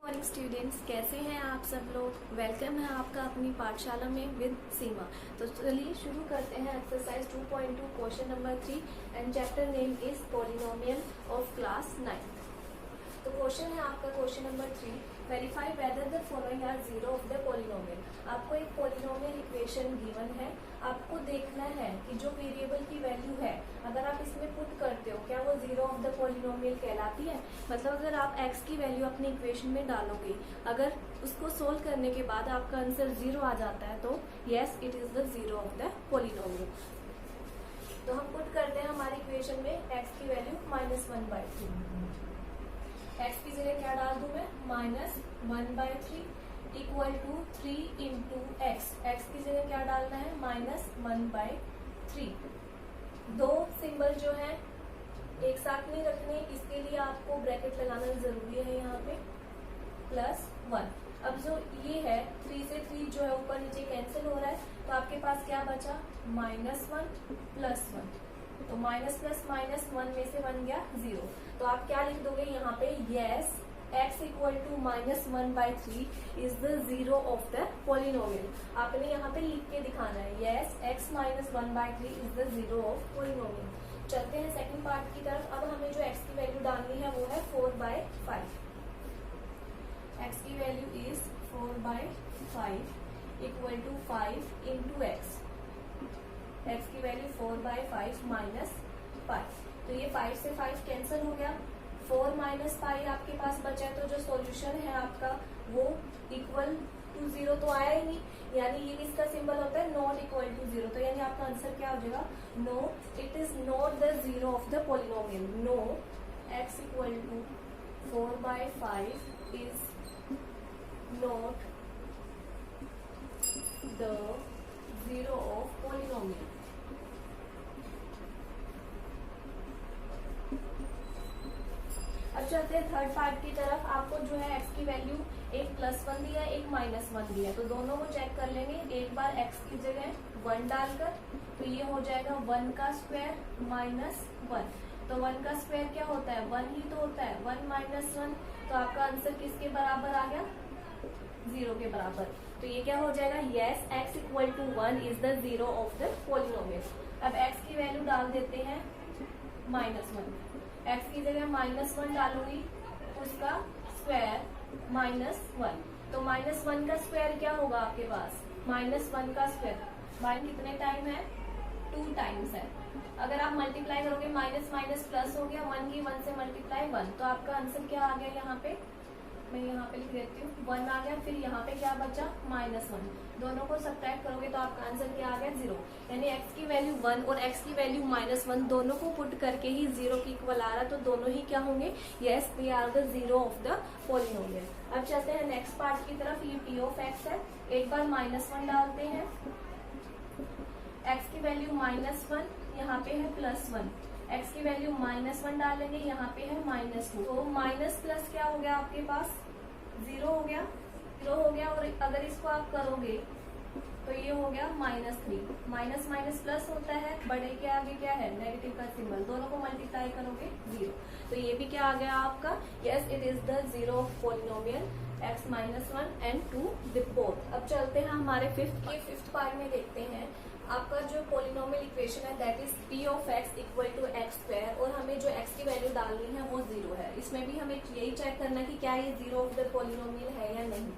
Morning students, कैसे हैं आप सब लोग। वेलकम है आपका अपनी पाठशाला में विद सीमा। तो चलिए शुरू करते हैं exercise 2.2 question number 3 and chapter name is polynomial of class 9। तो क्वेश्चन है आपका question number 3, verify whether the following are zero of the polynomial. आपको एक पॉलिनोमियल इक्वेशन गिवन है, आपको देखना है कि जो वेरिएबल की वैल्यू है अगर आप इसमें पुट करते हो क्या वो जीरो ऑफ द पॉलिनोमियल कहलाती है। मतलब अगर आप x की वैल्यू अपनी इक्वेशन में डालोगे, अगर उसको सोल्व करने के बाद आपका आंसर जीरो आ जाता है तो yes it is the zero of the polynomial. तो हम पुट करते हैं हमारी इक्वेशन में x की वैल्यू -1/3। x की जगह क्या डाल दूं मैं, -1/3 equal to 3 into x. X की जगह क्या डालना है, -1/3। दो सिंबल जो है एक साथ नहीं रखने, इसके लिए आपको ब्रैकेट लगाना जरूरी है यहाँ पे +1। अब जो ये है 3 से 3 जो है ऊपर नीचे कैंसिल हो रहा है, तो आपके पास क्या बचा, -1 +1। तो माइनस प्लस माइनस 1 में से बन गया 0। तो आप क्या लिख दोगे यहाँ पे, yes x equal to -1/3 is the zero of the polynomial. आपने यहाँ पे लिख के दिखाना है, yes x -1/3 is the zero of polynomial. चलते हैं सेकंड पार्ट की तरफ। अब हमें जो x की वैल्यू डालनी है वो है 4/5। x की value is 4/5 equal to 5 into x. x की वैल्यू 4/5 -5। तो ये 5 से 5 कैंसिल हो गया, 4 - पाई आपके पास बचा है। तो जो सॉल्यूशन है आपका वो इक्वल टू 0 तो आया ही नहीं, यानी ये किसका सिंबल होता है, नॉट इक्वल टू 0। तो यानी आपका आंसर क्या हो जाएगा, no it is not the zero of the polynomial. No x equal to 4/5 is not the zero of polynomial. अब चलते हैं थर्ड पार्ट की तरफ। आपको जो है x की वैल्यू एक +1 दिया है, एक -1 दिया है, तो दोनों को चेक कर लेंगे। एक बार x की जगह 1 डालकर, तो ये हो जाएगा 1 का स्क्वायर -1। तो 1 का स्क्वायर क्या होता है, 1 ही तो होता है, 1 - 1। तो आपका आंसर किसके बराबर आ गया, 0 के बराबर। तो ये क्या हो जाएगा, yes x equal to 1 is the zero of the polynomial. अब x की वैल्यू डाल देते हैं -1। x की जगह -1 डालूंगी, उसका स्क्वायर -1। तो -1 का स्क्वायर क्या होगा आपके पास, -1 का स्क्वायर। 1 कितने टाइम है, 2 टाइम्स है। अगर आप मल्टीप्लाई करोगे माइनस माइनस प्लस हो गया, 1 की 1 से मल्टीप्लाई 1। तो आपका आंसर क्या आ गया, यहाँ पे मैं यहाँ पे लिख देती हूँ 1 आ गया। फिर यहाँ पे क्या बचा, -1। दोनों को सब्ट्रैक्ट करोगे तो आपका आंसर क्या आ गया, 0। यानी x की वैल्यू 1 और x की वैल्यू -1 दोनों को पुट करके ही 0 की इक्वल आ रहा है। तो दोनों ही क्या होंगे, yes they are the zero of the polynomial. अब चलते हैं नेक्स्ट पार्ट की तरफ। ये p ऑफ x है, एक बार -1 डालते हैं, x की वैल्यू -1, यहाँ पे है +1। x की वैल्यू -1 डालेंगे, यहाँ पे है -2। तो माइनस प्लस क्या हो गया आपके पास, 0 हो गया, 0 हो गया। और अगर इसको आप करोगे तो ये हो गया -3। माइनस माइनस प्लस होता है, बड़े के आगे क्या है, नेगेटिव का सिंबल। दोनों को मल्टीप्लाई करोगे 0। तो ये भी क्या आ गया आपका, yes it is the zero of polynomial x -1 and 2 both. अब चलते हैं हमारे फिफ्थ पार्ट में देखते हैं। आपका जो पॉलिनोमियल इक्वेशन है that is p of x equal to x square, और हमें जो x की वैल्यू डालनी है वो 0 है। इसमें भी हमें यही चेक करना कि क्या ये जीरो ऑफ द पॉलिनोमियल है या नहीं।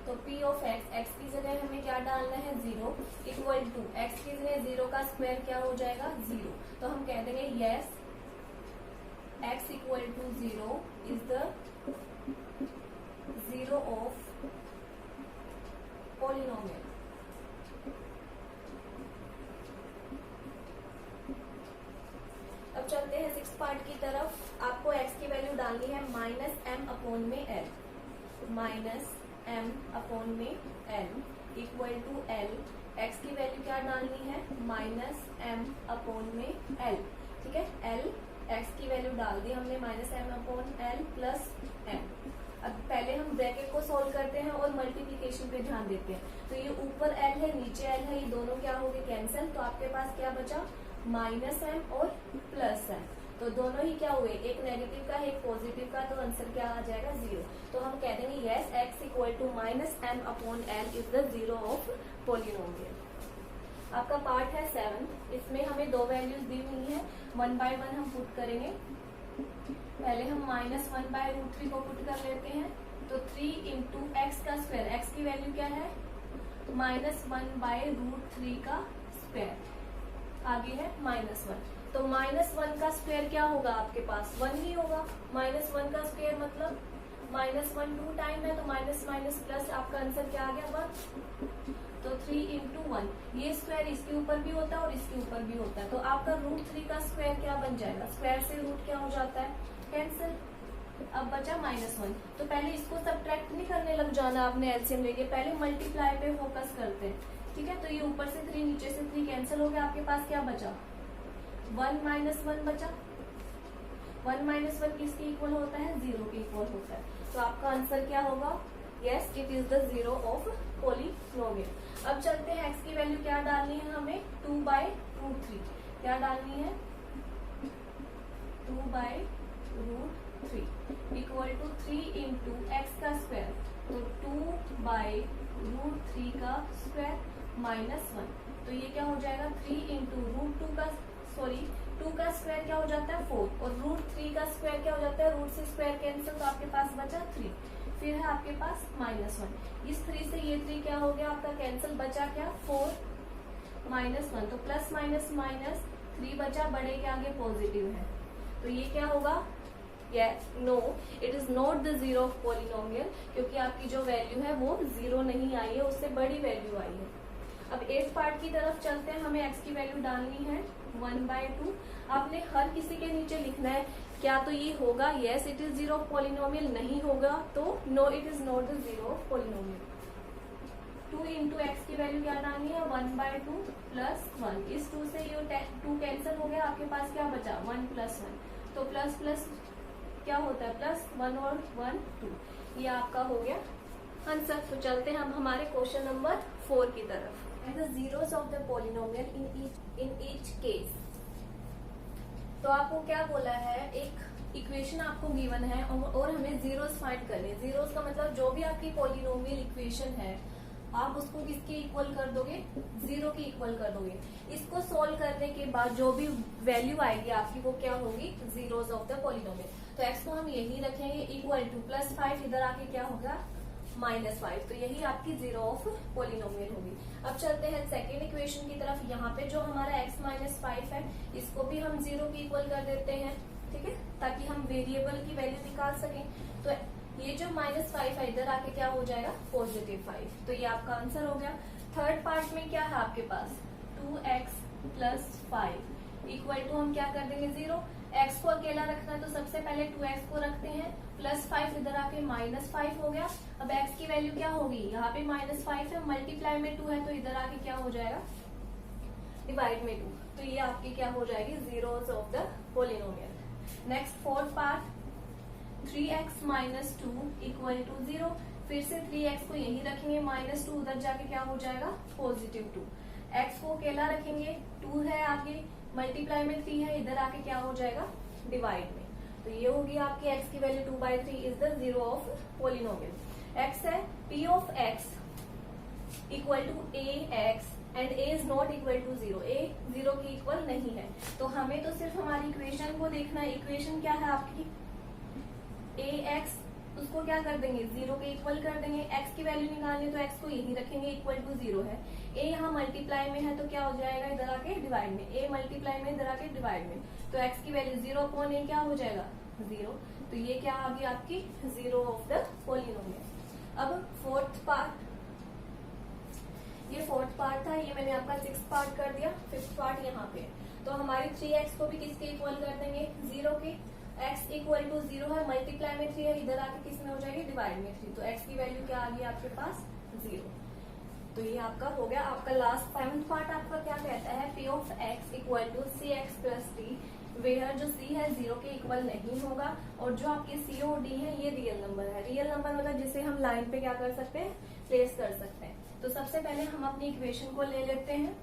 तो p ऑफ x की जगह हमें क्या डालना है, 0 इक्वल टू x की जगह 0 का स्क्वायर क्या हो जाएगा, 0। तो हम कह देंगे yes x equal to 0 is the zero of polynomial. अब चलते हैं सिक्स पार्ट की तरफ। आपको x की वैल्यू डालनी है -m/l, -m/l equal to l। x की वैल्यू क्या डालनी है, -m/l। ठीक है, l x की वैल्यू डाल दी हमने, -m/l प्लस m। अब पहले हम ब्रैकेट को सोल्व करते हैं और मल्टीप्लिकेशन पे ध्यान देते हैं। तो ये ऊपर l है, नीचे l है, ये दोनों क्या हो गए, कैंसिल। तो आपके पास क्या बचा, -m और +m। तो दोनों ही क्या हुए, एक नेगेटिव का एक पॉजिटिव का, तो आंसर क्या आ जाएगा 0। तो हम कह देंगे yes x equal to -m/l is the zero of polynomial. आपका पार्ट है 7, इसमें हमें दो वैल्यूज दी हुई है, 1 बाय 1 हम पुट करेंगे। पहले हम -1/√3 को पुट कर लेते हैं, तो 3 इंटू एक्स का स्क्वायर, एक्स की वैल्यू क्या है -1/√3 का स्क्वायर, आगे है -1, तो -1 का स्क्वायर क्या होगा आपके पास 1 ही होगा। -1 का स्क्वायर मतलब -1 2 टाइम है, तो माइनस माइनस प्लस आपका आंसर क्या आ गया 1। तो 3 इंटू 1, ये स्क्वायर इसके ऊपर भी होता है और इसके ऊपर भी होता है, तो आपका √3 का स्क्वायर क्या बन जाएगा, स्क्वायर से रूट क्या हो जाता है कैंसिल। अब बचा -1, तो पहले इसको सब्ट्रैक्ट नहीं करने लग जाना आपने एलसीएम लेके, पहले मल्टीप्लाई पे फोकस करते हैं, ठीक है। तो ये ऊपर से 3 नीचे से 3 कैंसिल हो गया, आपके पास क्या बचा 1 -1 बचा। 1 -1 किसके इक्वल होता है 0 के इक्वल होता है, तो आपका आंसर क्या होगा yes it is the zero of polynomial. अब चलते हैं x की वैल्यू क्या डालनी है हमें 2/√3, क्या डालनी है 2/√3 इक्वल टू 3 इंटू एक्स का स्क्वायर, तो 2/√3 का स्क्वायर -1, तो ये क्या हो जाएगा 3 इंटू √2 का 2 का स्क्वायर क्या हो जाता है 4, और √3 का स्क्वायर क्या हो जाता है, रूट से स्क्वायर कैंसिल, तो आपके पास बचा 3, फिर है आपके पास -1, इस 3 से ये 3 क्या हो गया आपका कैंसिल, बचा क्या 4 -1, तो प्लस माइनस माइनस 3 बचा, बड़े के आगे पॉजिटिव है, तो ये क्या होगा no it is not the zero of polynomial, क्योंकि आपकी जो वैल्यू है वो 0 नहीं आई है, उससे बड़ी वैल्यू आई है। अब 8th पार्ट की तरफ चलते हैं, हमें x की वैल्यू डालनी है 1/2। आपने हर किसी के नीचे लिखना है क्या तो ये होगा yes it is zero of polynomial, नहीं होगा तो no it is not the zero of polynomial. 2 into x की वैल्यू क्या डालनी है 1/2 प्लस 1, इस 2 से ये 2 कैंसिल हो गया, आपके पास क्या बचा 1 + 1, तो प्लस प्लस क्या होता है प्लस 1 और 1 2, ये आपका हो गया आंसर। तो चलते हैं हम हमारे क्वेश्चन नंबर 4 की तरफ। The zeros of the polynomial in each case, तो आपको क्या बोला है, एक इक्वेशन आपको गिवन है और हमें जीरोस फाइंड करने। जीरोस का मतलब जो भी आपकी पॉलिनोमियल इक्वेशन है आप उसको किसके इक्वल कर दोगे 0 के इक्वल कर दोगे। इसको सोल्व करने के बाद जो भी वैल्यू आएगी आपकी वो क्या होगी जीरोस ऑफ द पॉलिनोमियल। तो x को हम यही रखेंगे इक्वल टू +5, इधर आके क्या होगा -5, तो यही आपकी जीरो ऑफ पॉलिनोमियल होगी। अब चलते हैं सेकेंड इक्वेशन की तरफ। यहाँ पे जो हमारा x - 5 है इसको भी हम 0 के इक्वल कर देते हैं, ठीक है, ताकि हम वेरिएबल की वैल्यू निकाल सकें। तो ये जो -5 है इधर आके क्या हो जाएगा +5, तो ये आपका आंसर हो गया। थर्ड पार्ट में क्या है आपके पास 2x + 5 इक्वल टू हम क्या कर देंगे 0। x को अकेला रखना है तो सबसे पहले 2x को रखते हैं, +5 इधर आके -5 हो गया। अब x की वैल्यू क्या होगी, यहाँ पे -5 है, मल्टीप्लाई में 2 है तो इधर आके क्या हो जाएगा डिवाइड में 2, तो ये आपकी क्या हो जाएगी zeros of the polynomial. Next fourth part 3x - 2 equal to 0, फिर से 3x को यही रखेंगे, -2 उधर जाके क्या हो जाएगा +2। x को अकेला रखेंगे, 2 है आगे, मल्टीप्लाई में 3 है, इधर आके क्या हो जाएगा डिवाइड में, तो ये होगी आपकी x की value 2/3 is the zero of polynomial. x है p of x equal to ax and a is not equal to 0, a 0 की इक्वल नहीं है, तो हमें तो सिर्फ हमारी इक्वेशन को देखना है। इक्वेशन क्या है आपकी ax, उसको क्या कर देंगे 0 के इक्वल कर देंगे। x की वैल्यू निकालनी तो x को यही रखेंगे इक्वल टू 0 है, a यहाँ मल्टीप्लाई में है तो क्या हो जाएगा इधर आके डिवाइड में, a मल्टीप्लाई में इधर आके डिवाइड में, तो x की वैल्यू 0/a क्या हो जाएगा 0, तो ये क्या आ गई आपकी जीरो ऑफ द पॉलिनोमियल। अब फोर्थ पार्ट, ये फोर्थ पार्ट था, ये मैंने आपका 6th पार्ट कर दिया। 5th पार्ट यहाँ पे, तो हमारी 3x को भी किसके इक्वल कर देंगे 0 के, x इक्वल टू 0 है, मल्टीप्लाई में 3 है, इधर आके किस में हो जाएगी डिवाइड में 3, तो x की वैल्यू क्या आ गई आपके पास 0, तो ये आपका हो गया। आपका लास्ट 7th पार्ट आपका क्या कहता है p of x equal to cx + d, where जो c है 0 के इक्वल नहीं होगा, और जो आपके c और d है ये रियल नंबर है। रियल नंबर मतलब जिसे हम लाइन पे क्या कर सकते हैं प्लेस कर सकते हैं। तो सबसे पहले हम अपनी इक्वेशन को ले लेते हैं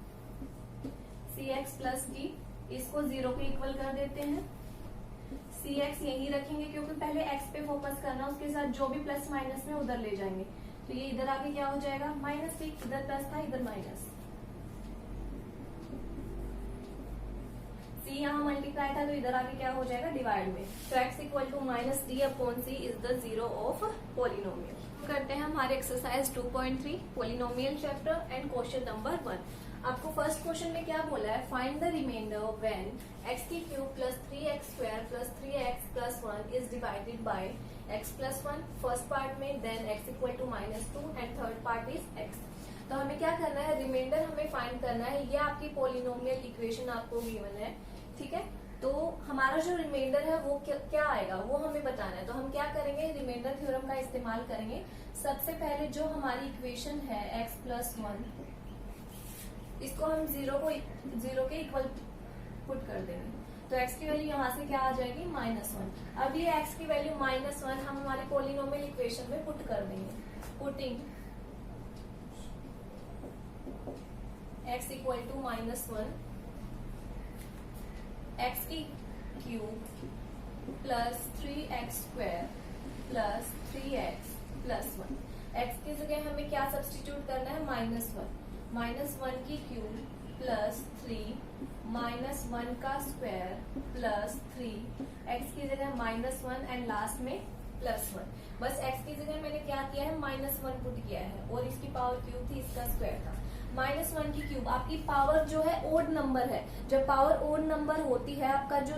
cx + d, इसको 0 के इक्वल कर देते हैं, सी एक्स यही रखेंगे क्योंकि पहले एक्स पे फोकस करना, उसके साथ जो भी प्लस माइनस में उधर ले जाएंगे। तो ये इधर आके क्या हो जाएगा माइनस सी, इधर प्लस था इधर माइनस। सी यहाँ मल्टीप्लाई था तो इधर आके क्या हो जाएगा डिवाइड में। तो x equal to minus d upon c is the zero of polynomial. करते हैं हमारे exercise 2.3 polynomial chapter and question number 1। आपको फर्स्ट क्वेश्चन में क्या बोला है, find the remainder when x की cube plus 3x square plus 3x plus 1 is divided by x plus 1 first part में, then x equal to -2 and third part is x। तो हमें क्या करना है, रिमाइंडर हमें फाइंड करना है। ये आपकी पॉलिनोमियल इक्वेशन आपको गिवन है, ठीक है। तो हमारा जो रिमाइंडर है वो क्या आएगा वो हमें बताना है। तो हम क्या करेंगे, रिमाइंडर थ्योरम का इस्तेमाल करेंगे। सबसे पहले जो हमारी इक्वेशन है x प्लस 1, इसको हम जीरो के इक्वल पुट कर देंगे। तो x की वैल्यू यहाँ से क्या आ जाएगी -1। अब ये x की वैल्यू -1 हम हमारे पॉलिनोमियल इक्वेशन में पुट कर देंगे। Putting x equal to -1, x की cube plus 3x square plus 3x plus 1। x की जगह हमें क्या सब्स्टिट्यूट करना है -1 की क्यूब प्लस 3 -1 का स्क्वायर प्लस 3, x की जगह -1 एंड लास्ट में +1। बस x की जगह मैंने क्या किया है -1 पुट किया है और इसकी पावर क्यूब थी, इसका स्क्वायर था। -1 की क्यूब, आपकी पावर जो है ओड नंबर है। जब पावर ओड नंबर होती है आपका जो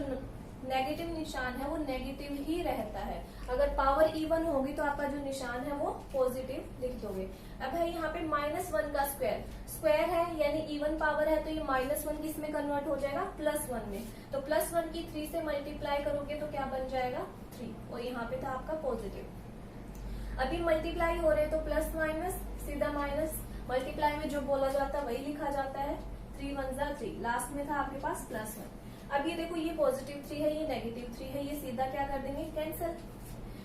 नेगेटिव निशान है वो नेगेटिव ही रहता है। अगर पावर इवन होगी तो आपका जो निशान है वो पॉजिटिव लिख दोगे। अब है यहाँ पे -1 का स्क्वायर है यानी इवन पावर है, तो ये -1 किस में कन्वर्ट हो जाएगा +1 में। तो +1 की 3 से मल्टीप्लाई करोगे तो क्या बन जाएगा 3, और यहाँ पे था आपका पॉजिटिव। अभी मल्टीप्लाई हो रहे तो प्लस माइनस सीधा माइनस, मल्टीप्लाई में जो बोला जाता है वही लिखा जाता है। 3 1 जा 3, लास्ट में था आपके पास +1। अब ये देखो ये +3 है ये -3 है, ये सीधा क्या कर देंगे कैंसिल।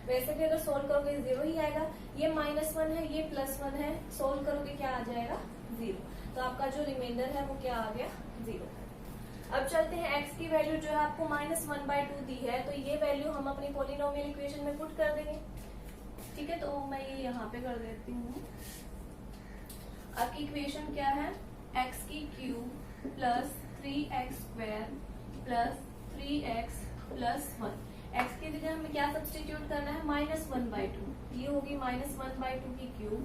वैसे भी अगर सोल्व करोगे 0 ही आएगा। ये -1 है ये +1 है, सोल्व करोगे क्या आ जाएगा 0। तो आपका जो रिमाइंडर है वो क्या आ गया 0। अब चलते हैं x की वैल्यू जो है आपको -1/2 दी है, तो ये वैल्यू हम अपनी पॉलिनोमियल इक्वेशन में पुट कर देंगे, ठीक है। तो मैं ये यहाँ पे कर देती हूँ। आपकी इक्वेशन क्या है, x की cube plus 3x square plus 3x plus 1। x की जगह हमें क्या सब्स्टिट्यूट करना है -1/2, ये होगी -1/2 की क्यूब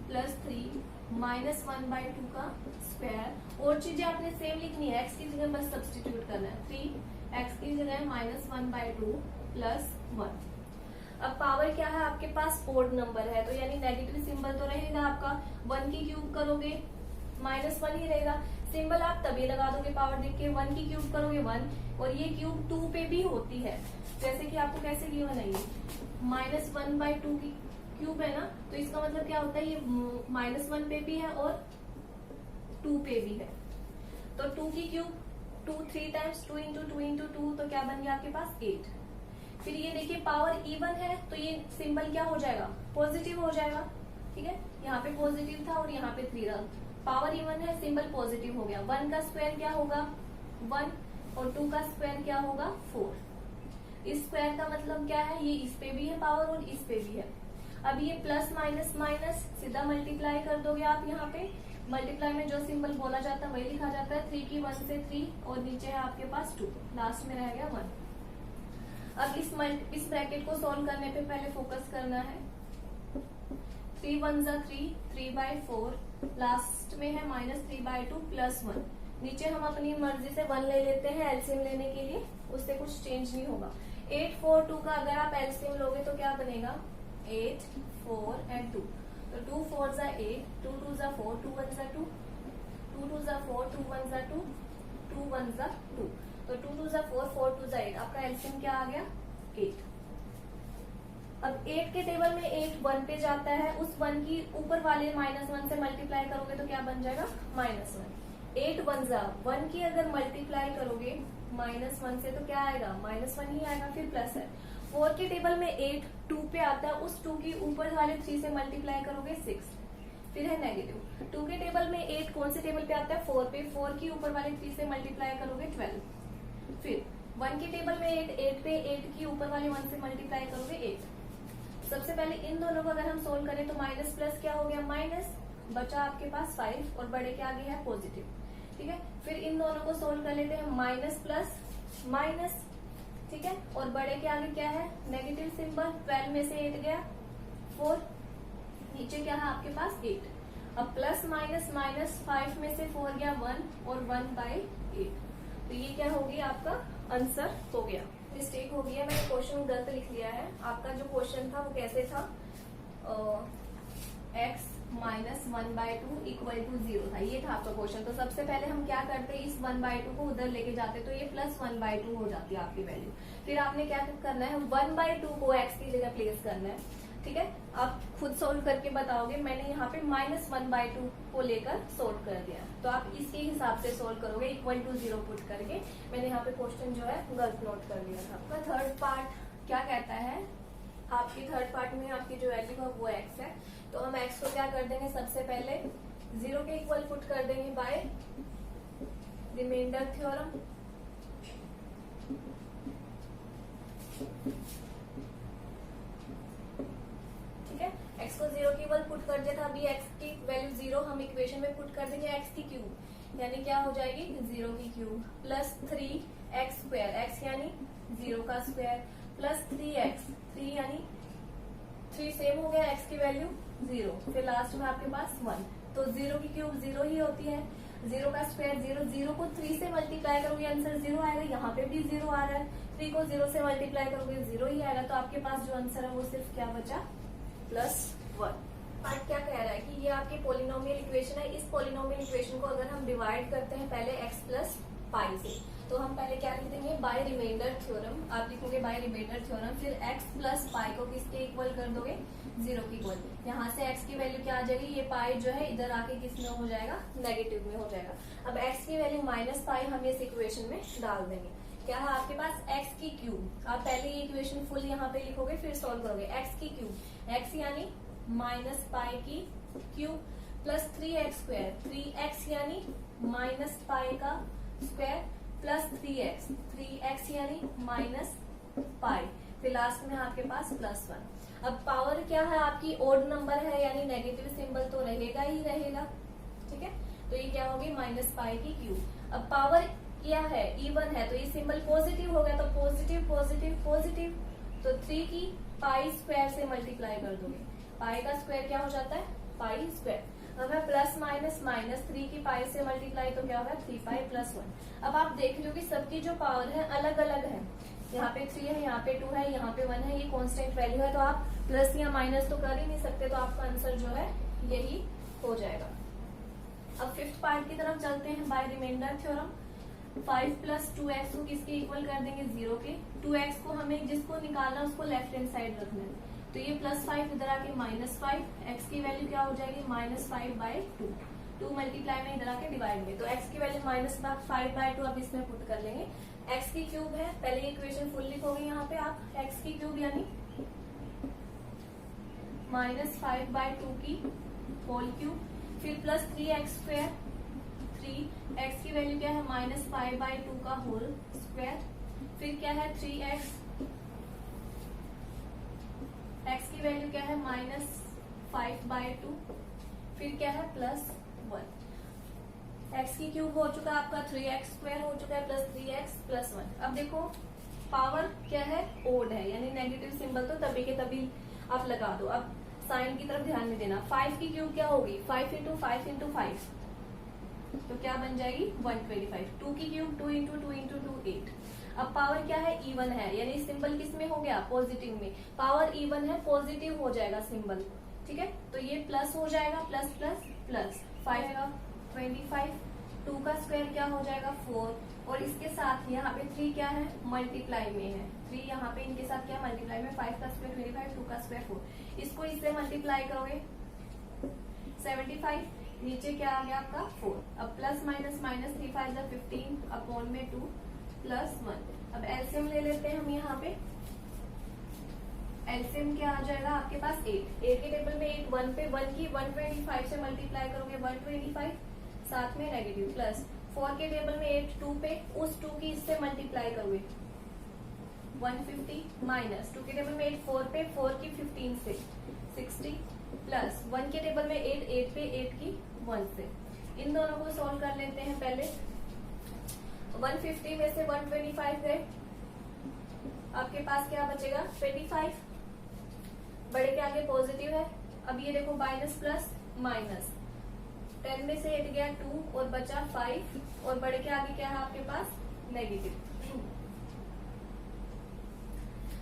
प्लस 3 -1/2 का स्क्वायर। और चीजें आपने सेम लिखनी है, x की जगह बस सब्स्टिट्यूट करना है। 3x की जगह -1/2 प्लस 1। अब पावर क्या है आपके पास ओड नंबर है, तो यानी नेगेटिव सिंबल तो रहेगा आपका। 1 की क्यूब करोगे -1 ही रहेगा। सिंबल आप तभी लगा दोगे पावर देख के। 1 की क्यूब करोगे 1, और ये क्यूब 2 पे भी होती है। जैसे कि आपको कैसे गिवन है, ये -1/2 की क्यूब है ना, तो इसका मतलब क्या होता है ये -1 पे भी है और 2 पे भी है। तो 2 की क्यूब 2 3 टाइम्स 2 × 2 × 2, तो क्या बन गया आपके पास 8। फिर ये देखिए पावर इवन है तो ये सिंबल क्या हो जाएगा पॉजिटिव हो जाएगा, ठीक है। यहाँ पे पॉजिटिव था और यहाँ पे 3 रहा। पावर इवन है सिंबल पॉजिटिव हो गया। 1 का स्क्वायर क्या होगा 1 और 2 का स्क्वायर क्या होगा 4। इस स्क्वायर का मतलब क्या है, ये इस पे भी है पावर और इस पे भी है। अब ये प्लस माइनस माइनस सीधा मल्टीप्लाई कर दोगे आप। यहाँ पे मल्टीप्लाई में जो सिंबल बोला जाता है वही लिखा जाता है। 3 की 1 से 3 और नीचे है आपके पास 2, लास्ट में रह गया 1। अब इस ब्रैकेट को सॉल्व करने पे पहले फोकस करना है। 3 1 जा 3, 3/4, लास्ट में है -3/2 प्लस 1। नीचे हम अपनी मर्जी से 1 ले लेते हैं एलसीएम लेने के लिए, उससे कुछ चेंज नहीं होगा। 8 4 2 का अगर आप एलसीएम लोगे तो क्या बनेगा 8 4 एंड 2। तो 2 4 जा 8, 2 2 जा 4, 2 1 जा 2, 2 2 जा 4, 2 1 जा 2, 2 1 जा 2। तो 2 2 जा 4, 4 2 जा 8, आपका एलसीएम क्या आ गया 8। अब 8 के टेबल में 8 1 पे जाता है, उस 1 की ऊपर वाले -1 से मल्टीप्लाई करोगे तो क्या बन जाएगा -1। 8 1 जा 1 की अगर मल्टीप्लाई करोगे -1 से तो क्या आएगा -1 ही आएगा, फिर प्लस है। 4 के टेबल में 8 2 पे आता है, उस 2 की ऊपर वाले 3 से मल्टीप्लाई करोगे 6, फिर है नेगेटिव। 2 के टेबल में 8 कौन से टेबल पे आता है 4 पे, 4 की ऊपर वाले 3 से मल्टीप्लाई करोगे 12, फिर 1 के टेबल में 8, 8 पे 8 की ऊपर वाले 1 से मल्टीप्लाई करोगे 8। सबसे पहले इन दोनों को अगर हम सोल्व करें तो माइनस प्लस क्या हो गया, माइनस, बचा आपके पास 5 और बड़े के आगे है पॉजिटिव। ठीक है, फिर इन दोनों को सोल्व कर लेते हैं, माइनस प्लस माइनस, ठीक है, और बड़े के आगे क्या है, नेगेटिव सिंबल। 12 में से 8 गया 4, नीचे क्या है आपके पास 8। अब प्लस माइनस माइनस, 5 में से 4 गया 1 और 1/8। तो ये क्या हो गया, आपका आंसर हो गया। मिस्टेक हो गई है, मैंने क्वेश्चन गलत लिख लिया है। आपका जो क्वेश्चन था वो कैसे था, x माइनस 1/2 इक्वल टू 0 था, ये था आपका क्वेश्चन। तो सबसे पहले हम क्या करते हैं, इस 1/2 को उधर लेके जाते तो ये प्लस 1/2 हो जाती है आपकी वैल्यू। फिर आपने क्या करना है, 1/2 को x की जगह प्लेस करना है। ठीक है, आप खुद सोल्व करके बताओगे। मैंने यहाँ पे माइनस 1/2 को लेकर सोल्व कर दिया, तो आप इसके हिसाब से सोल्व करोगे इक्वल टू 0 पुट करके। मैंने यहाँ पे क्वेश्चन जो है गलत नोट कर लिया था। आपका थर्ड पार्ट क्या कहता है, आपकी थर्ड पार्ट में आपकी जो वैल्यू है वो x है। तो हम x को क्या कर देंगे, सबसे पहले 0 के इक्वल पुट कर देंगे बाय रिमाइंडर थ्योरम। ठीक है, x को 0 के इक्वल पुट कर दिया था। अभी x की वैल्यू 0 हम इक्वेशन में पुट कर देंगे, x की क्यूब यानी क्या हो जाएगी, 0 की cube plus 3x square, x यानी 0 का स्क्वायर प्लस 3x, 3 यानी 3 सेम हो गया, x की वैल्यू 0, फिर लास्ट में आपके पास 1। तो 0 की क्यूब 0 ही होती है, 0 का स्क्वायर 0, 0 को 3 से मल्टीप्लाई करोगे आंसर 0 आएगा। यहाँ पे भी 0 आ रहा है, 3 को 0 से मल्टीप्लाई करोगे 0 ही आएगा। तो आपके पास जो आंसर है वो सिर्फ क्या बचा, +1। पार्ट क्या कह रहा है कि ये आपकी पोलिनोमियल इक्वेशन है। इस पोलिनोमियल इक्वेशन को अगर हम डिवाइड करते हैं पहले x प्लस पाई से, तो हम पहले क्या लिख देंगे, बाय रिमाइंडर थ्योरम। आप लिखोगे बाय रिमाइंडर थ्योरम, फिर x प्लस पाई को किसके इक्वल कर दोगे, 0 की इक्वल। यहाँ से x की वैल्यू क्या आ जाएगी, ये पाई जो है इधर आके किस में हो जाएगा, नेगेटिव में हो जाएगा। अब x की वैल्यू माइनस पाई हम इस इक्वेशन में डाल देंगे। क्या है आपके पास, x की क्यूब। आप पहले ये इक्वेशन फुल यहाँ पे लिखोगे फिर सॉल्व करोगे। x की क्यूब, x यानी माइनस पाई की cube plus 3x square, 3x यानी माइनस पाई का स्क्वायर प्लस 3x, 3x यानी माइनस पाई, फिर लास्ट में आपके पास +1। अब पावर क्या है आपकी, ओड नंबर है यानी नेगेटिव सिंबल तो रहेगा ही रहेगा। ठीक है, तो ये क्या होगी, माइनस पाई की क्यूब। अब पावर क्या है, इवन है, तो ये सिंबल पॉजिटिव हो गया, तो पॉजिटिव पॉजिटिव पॉजिटिव, तो 3 की पाई स्क्वायर से मल्टीप्लाई कर दोगे। पाई का स्क्वायर क्या हो जाता है, पाई स्क्वायर। अब है प्लस माइनस माइनस, 3 की पाई से मल्टीप्लाई तो क्या होगा, 3 पाई +1। अब आप देख लो कि सबकी जो पावर है अलग अलग है, यहाँ पे 3 है, यहाँ पे 2 है, यहाँ पे 1 है, ये कांस्टेंट वैल्यू है, तो आप प्लस या माइनस तो कर ही नहीं सकते, तो आपका आंसर जो है यही हो जाएगा। अब फिफ्थ पार्ट की तरफ चलते हैं, बाय रिमाइंडर थ्योरम। 5 + 2x को किसके इक्वल कर देंगे, 0 के। 2x को हमें जिसको निकालना उसको लेफ्ट हैंड साइड रखना है, तो ये +5 इधर आके -5, x की वैल्यू क्या हो जाएगी, -5/2, 2 मल्टीप्लाई में इधर आके डिवाइड में, तो x की वैल्यू -5/2 अब इसमें पुट कर लेंगे। x की क्यूब है, पहले इक्वेशन फुल लिखोगे यहाँ पे आप, x की क्यूब यानी -5/2 की होल क्यूब, फिर प्लस 3x स्क्वायर, 3x की वैल्यू क्या है, -5/2 का होल स्क्वायर, फिर क्या है 3x, x की वैल्यू क्या है -5/2, फिर क्या है +1। x की क्यूब हो चुका आपका, 3x स्क्वायर हो चुका है, प्लस 3x + 1। अब देखो पावर क्या है, ओड है यानी नेगेटिव सिंबल तो तभी के तभी आप लगा दो। अब साइन की तरफ ध्यान में देना। 5 की क्यूब क्या होगी, 5 × 5 × 5, तो क्या बन जाएगी 125। 2 की क्यूब 2 × 2 × 2 8। अब पावर क्या है, इवन है यानी सिंबल किस में हो गया, पॉजिटिव में। पावर इवन है, पॉजिटिव हो जाएगा सिंबल। ठीक है, तो ये प्लस हो जाएगा, प्लस प्लस प्लस 5 का 25, 2 का स्क्वायर क्या हो जाएगा 4, और इसके साथ यहाँ पे 3 क्या है, मल्टीप्लाई में है, 3 यहाँ पे इनके साथ क्या मल्टीप्लाई में, 5 का स्क्वायर 25, 2 का स्क्वायर 4, इसको इससे मल्टीप्लाई करोगे 75, नीचे क्या आ गया आपका 4। अब प्लस माइनस माइनस 3 5 15 अपॉन में 2 +1। अब एलसीएम ले लेते हैं हम यहाँ पे, एलसीएम क्या आ जाएगा आपके पास 8। 8 के टेबल में 8, 1 पे 1 की 125 से मल्टीप्लाई करोगे 125, साथ में नेगेटिव, प्लस 4 के टेबल में 8, 2 पे उस 2 की इससे मल्टीप्लाई करोगे 150 माइनस 2 के टेबल में 8 4 पे 4 की 15 से 60 प्लस 1 के टेबल में 8 8 पे 8 की 1 से। इन दोनों को सॉल्व कर लेते हैं पहले। 150 में से 125 गए, आपके पास क्या बचेगा 25। बड़े के आगे पॉजिटिव है। अब ये देखो माइनस प्लस माइनस, 10 में से 8 गया 2 और बचा 5 और बड़े के आगे क्या है आपके पास नेगेटिव।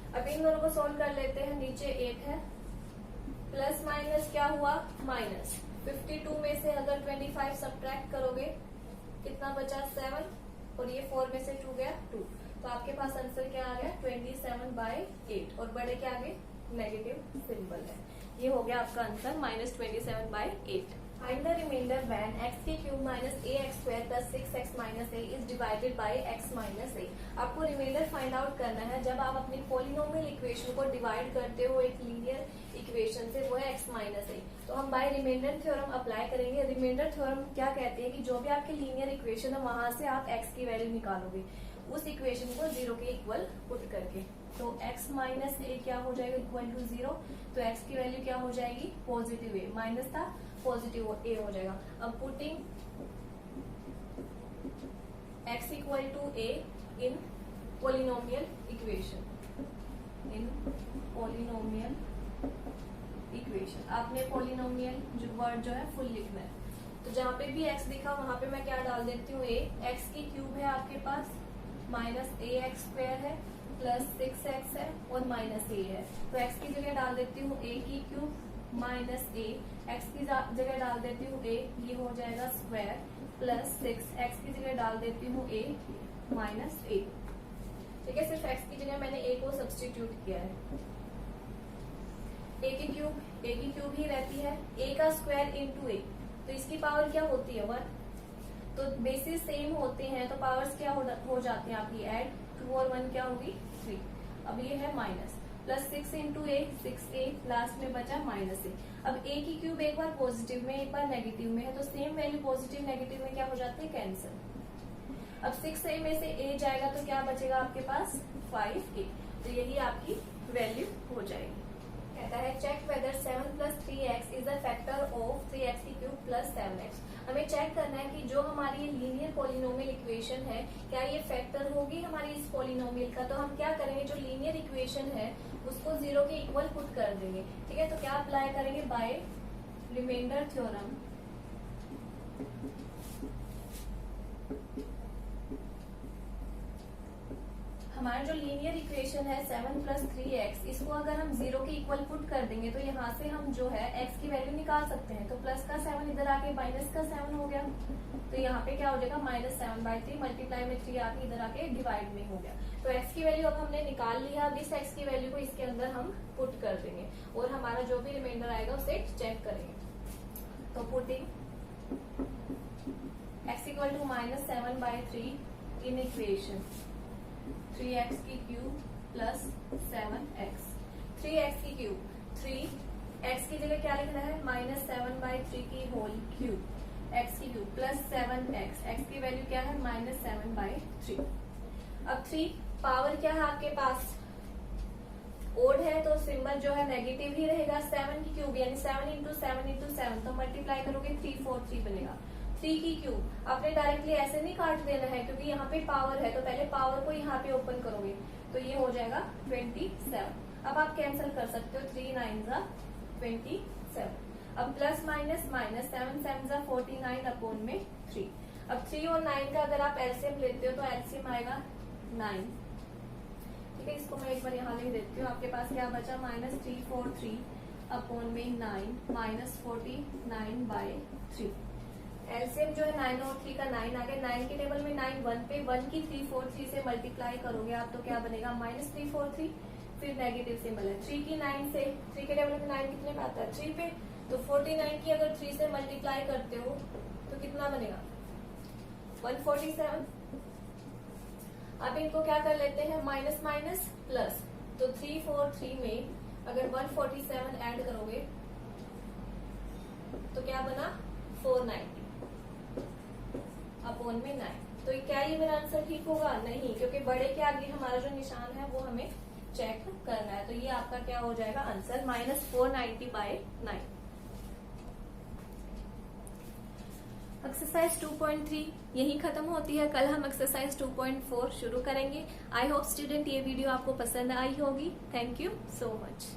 अब इन दोनों को सॉल्व कर लेते हैं। नीचे 8 है, प्लस माइनस क्या हुआ माइनस। 52 में से अगर 25 सब्ट्रैक्ट करोगे कितना बचा 7 और ये 4 में से 2 गया 2, तो आपके पास आंसर क्या आ गया 27/8 और बड़े के आगे नेगेटिव सिंबल है। ये हो गया आपका answer -27/8। Find the remainder when x³ minus ax² plus 6x minus a is divided by x minus a। आपको रिमाइंडर फाइंड आउट करना है जब आप अपनी पॉलिनोमियल इक्वेशन को डिवाइड करते हो एक लीनियर इक्वेशन से, वो है x माइनस a। तो हम बाय रिमाइंडर थ्योरम अप्लाई करेंगे। रिमाइंडर थ्योरम क्या कहते हैं कि जो भी आपके लीनियर इक्वेशन है वहां से आप x की वैल्यू निकालोगे उस इक्वेशन को 0 के इक्वल पुट करके। तो x माइनस a क्या हो जाएगा इक्वल टू 0, तो x की वैल्यू क्या हो जाएगी पॉजिटिव a, माइनस था पॉजिटिव a हो जाएगा। अब putting x equal to a in polynomial equation, in polynomial equation आपने पोलिनोमियल जो वर्ड जो है फुल लिखना है। तो जहाँ पे भी x दिखा वहां पे मैं क्या डाल देती हूँ a। x की क्यूब है आपके पास, माइनस ax² है प्लस 6x है और माइनस a है। तो x की जगह डाल देती हूँ a की क्यूब माइनस a, x की जगह डाल देती हूँ a, ये हो जाएगा स्क्वायर प्लस 6x की जगह डाल देती हूँ a माइनस a। ठीक है, सिर्फ x की जगह मैंने a को सब्स्टिट्यूट किया है। a की क्यूब ही रहती है, a का स्क्वायर इंटू a, तो इसकी पावर क्या होती है 1। तो बेसिस सेम होते हैं तो पावर्स क्या हो जाती हैं आपकी ऐड, 2 और 1 क्या होगी 3। अब ये है minus plus 6 into a 6a, last में बचा माइनस a। अब a की क्यूब एक बार पॉजिटिव में एक बार नेगेटिव में है तो सेम वैल्यू पॉजिटिव नेगेटिव में क्या हो जाती है कैंसिल। अब 6a में से a जाएगा तो क्या बचेगा आपके पास 5a, तो यही आपकी वैल्यू हो जाएगी। कहता है check whether 7 plus 3x is a factor of 3x की क्यूब प्लस 7x। हमें चेक करना है कि जो हमारी ये लीनियर पॉलिनोमियल इक्वेशन है क्या ये फैक्टर होगी हमारी इस पॉलिनोमियल का। तो हम क्या करेंगे, जो लीनियर इक्वेशन है उसको 0 के इक्वल पुट कर देंगे। ठीक है, तो क्या अप्लाई करेंगे बाय रिमाइंडर थ्योरम। हमारा जो लीनियर इक्वेशन है 7 प्लस 3x, इसको अगर हम 0 के इक्वल पुट कर देंगे तो यहाँ से हम जो है x की वैल्यू निकाल सकते हैं। तो प्लस का 7 इधर आके माइनस का 7 हो गया, तो यहाँ पे क्या हो जाएगा -7/3 मल्टीप्लाई में 3 आके इधर आके डिवाइड में हो गया। तो x की वैल्यू अब हमने निकाल लिया। अब इस x की वैल्यू को इसके अंदर हम पुट कर देंगे और हमारा जो भी रिमाइंडर आएगा उसे चेक करेंगे। तो putting x equal to -7/3 in equation 3x की क्यूब प्लस 7x। 3x की क्यूब 3x की जगह क्या लिखना है -7/3 की होल क्यूब, x की क्यूब प्लस 7x, x की वैल्यू क्या है -7/3। अब 3 पावर क्या है आपके पास ओड है तो सिंबल जो है नेगेटिव ही रहेगा। 7 की क्यूब यानी 7 इंटू 7 इंटू 7, तो मल्टीप्लाई करोगे 343 बनेगा। 3 की क्यूब आपने डायरेक्टली ऐसे नहीं काट देना है क्योंकि यहाँ पे पावर है, तो पहले पावर को यहाँ पे ओपन करोगे तो ये हो जाएगा 27। अब आप कैंसिल कर सकते हो, 3 9 27। अब प्लस माइनस माइनस 7 7 49 अपॉन में 3। अब 3 और 9 का अगर आप एलसीएम लेते हो तो एलसीएम आएगा 9। ठीक है, इसको मैं एक बार यहाँ लिख देती हूँ। आपके पास क्या बचा -343 अपॉन में 9 -49/3। एलसीएम जो है 9 और 3 का 9 आ गया। 9 के टेबल में 9 1 पे 1 की 343 से मल्टीप्लाई करोगे आप तो क्या बनेगा -343, फिर नेगेटिव सिंबल है। 3 की 9 से 3 के टेबल में 9 कितने पे आता है 3 पे, तो 49 की अगर 3 से मल्टीप्लाई करते हो तो कितना बनेगा 147। अब इनको क्या कर लेते हैं माइनस माइनस प्लस, तो 343 में अगर 147 ऐड करोगे तो क्या बना 490 अपॉन में 9। तो क्या ये मेरा आंसर ठीक होगा? नहीं, क्योंकि बड़े के आगे हमारा जो निशान है वो हमें चेक करना है। तो ये आपका क्या हो जाएगा आंसर, -490/9। एक्सरसाइज 2.3 यही खत्म होती है। कल हम एक्सरसाइज 2.4 शुरू करेंगे। आई होप स्टूडेंट ये वीडियो आपको पसंद आई होगी। Thank you so much.